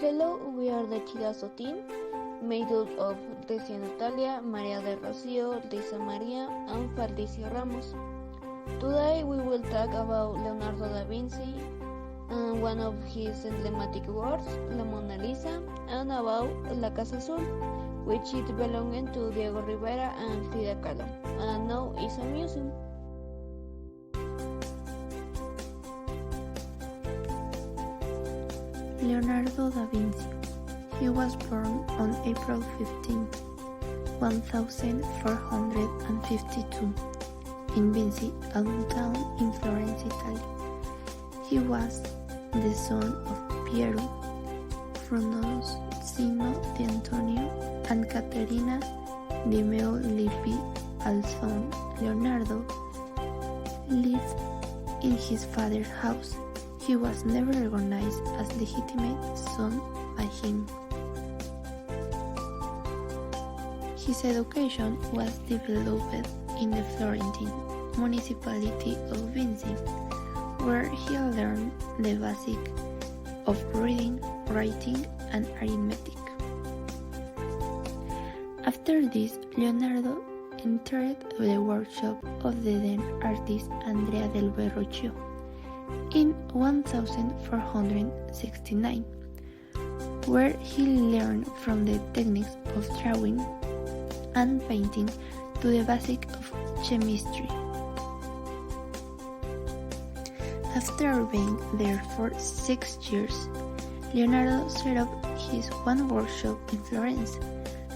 Hello, we are the Chidazo team, made up of Decia Natalia, Maria del Rocio, Lisa Maria, and Faldicio Ramos. Today we will talk about Leonardo da Vinci and one of his emblematic works, La Monalisa, and about La Casa Azul, which it belonged to Diego Rivera and Frida Khalo, and now is a museum. Leonardo da Vinci. He was born on April 15, 1452, in Vinci, a town in Florence, Italy. He was the son of Piero, Francesco di Antonio, and Caterina di Meo Lippi. Also, Leonardo lived in his father's house. He was never recognized as legitimate son by him. His education was developed in the Florentine municipality of Vinci, where he learned the basics of reading, writing, and arithmetic. After this, Leonardo entered the workshop of the then artist Andrea del Verrocchio in 1469, where he learned from the techniques of drawing and painting to the basics of chemistry. After being there for 6 years, Leonardo set up his own workshop in Florence,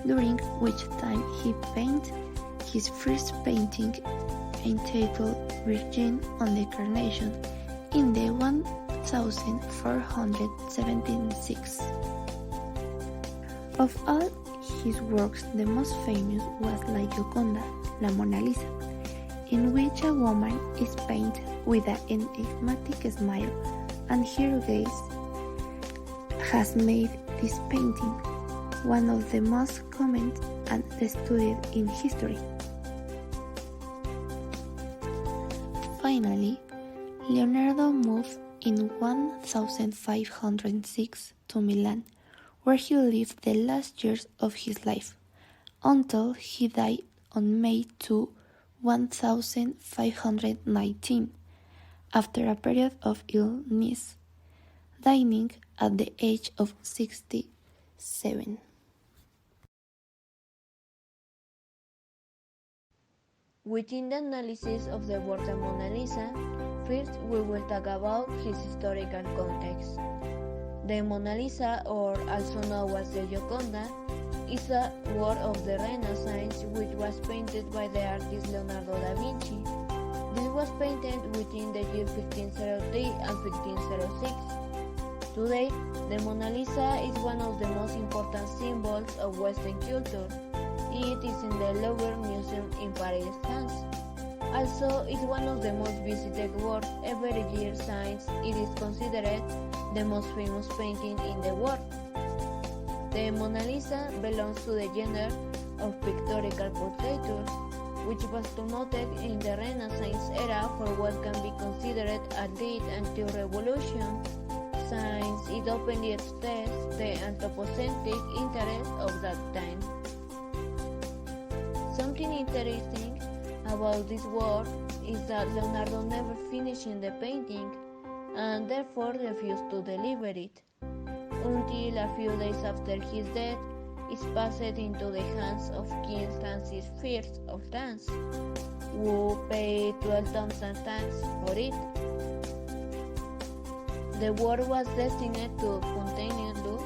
during which time he painted his first painting entitled Virgin on the Carnation in the 1476. Of all his works, the most famous was La Gioconda, La Monalisa, in which a woman is painted with an enigmatic smile, and her gaze has made this painting one of the most commented and studied in history. Finally, Leonardo moved in 1506 to Milan, where he lived the last years of his life, until he died on May 2, 1519, after a period of illness, dying at the age of 67. Within the analysis of the work of Monalisa, first we will talk about his historical context. The Monalisa, or also known as the Gioconda, is a work of the Renaissance which was painted by the artist Leonardo da Vinci. This was painted within the year 1503 and 1506. Today, the Mona Lisa is one of the most important symbols of Western culture. It is in the Louvre Museum in Paris, France. Also, it's one of the most visited works every year since it is considered the most famous painting in the world. The Mona Lisa belongs to the genre of pictorial portraiture, which was promoted in the Renaissance era for what can be considered a late anti-revolution, since it openly expressed the anthropocentric interest of that time. Something interesting about this work is that Leonardo never finished the painting and therefore refused to deliver it, until a few days after his death it passed into the hands of King Francis I of France, who paid 12,000 francs for it. The work was destined to Fontainebleau,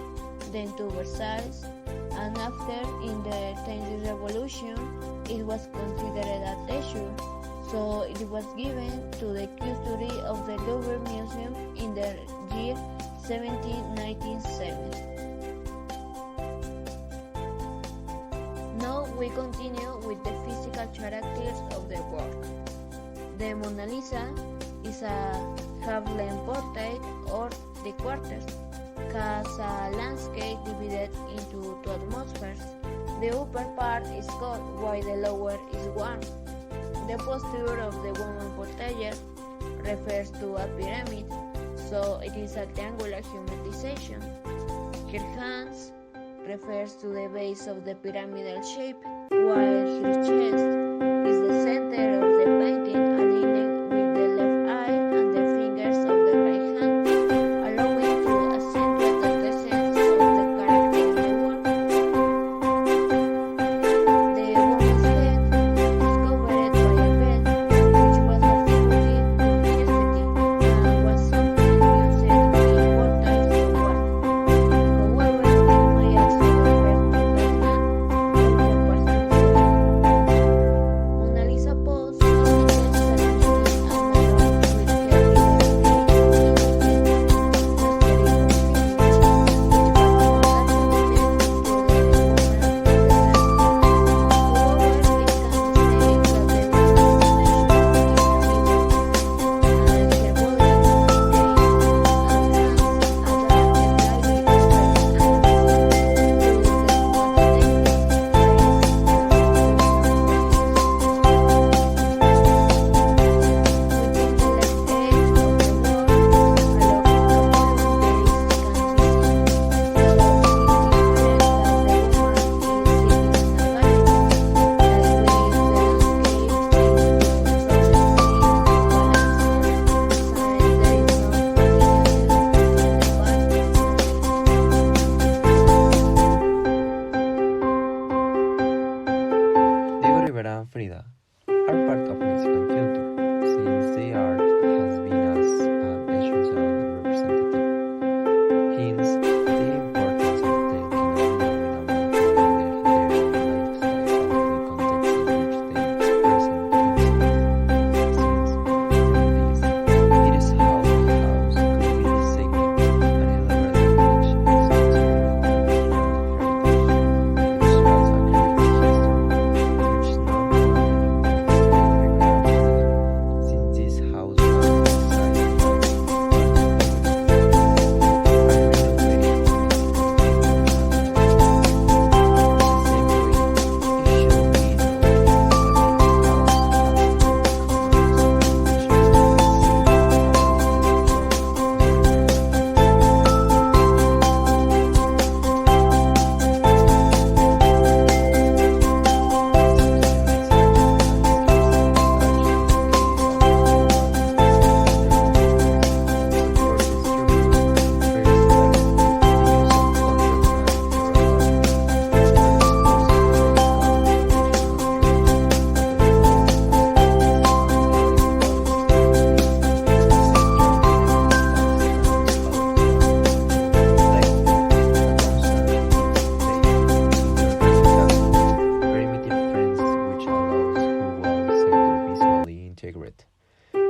then to Versailles, and after, in the French Revolution, it was considered a treasure, so it was given to the custody of the Louvre Museum in the year 1797. Now we continue with the physical characters of the work. The Mona Lisa is a half-length portrait or three quarters. Casa landscape divided into two atmospheres. The upper part is cold while the lower is warm. The posture of the woman portrayed refers to a pyramid, so it is a triangular humanization. Her hands refers to the base of the pyramidal shape, while her chest is the center of the painting, aligned with the left eye and the fingers of the right hand, allowing to accentuate the essence of the character in the work. The woman's head is covered by a veil, which was attributed to chastity and was sometimes used in portraits of one. However, it may also refer to pregnant or prostitution. Mona Lisa pose indicates serenity and along with her liberty And Frida are part of Mexican culture, since their art has been as an essential representative. Hence, the importance of taking a knowing about their lifestyle and the context in which they express themselves. From this, it is how the house could be dissected and elaborated which is heritage, which has a great history, which is not since this house was designed by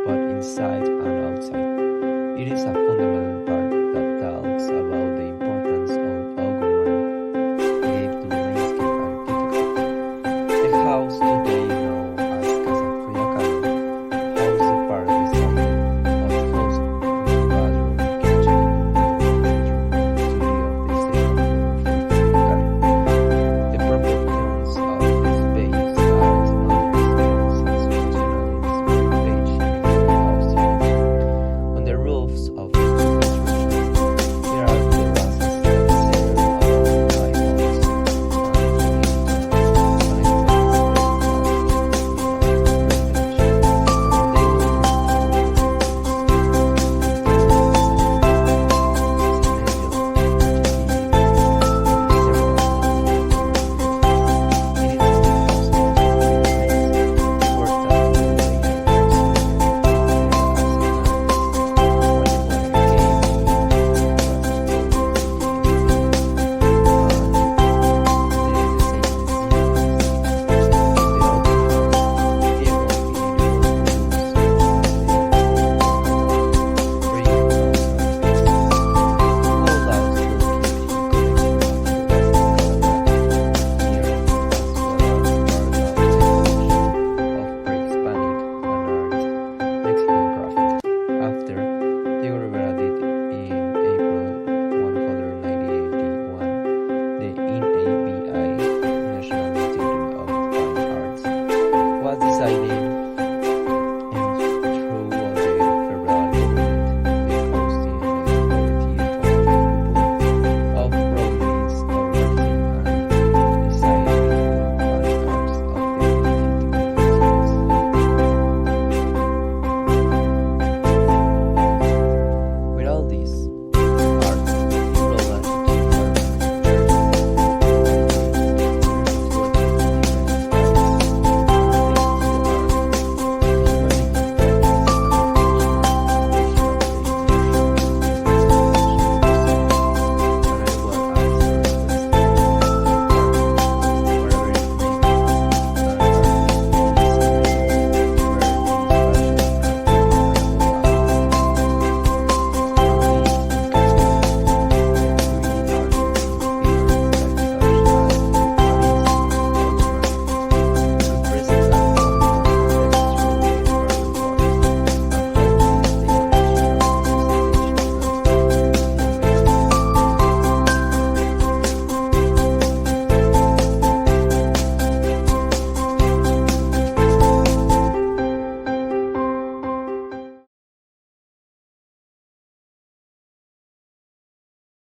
but inside and outside. It is a fundamental part that talks about the importance of government gave to landscape architecture. The house today known as Casa Frida Khalo houses the part design of the house with bathroom, kitchen, bedroom, studio of the second floor. The proportions of the space are smaller since originally page on the roofs of the construction, there are terraces that serve above rivals designated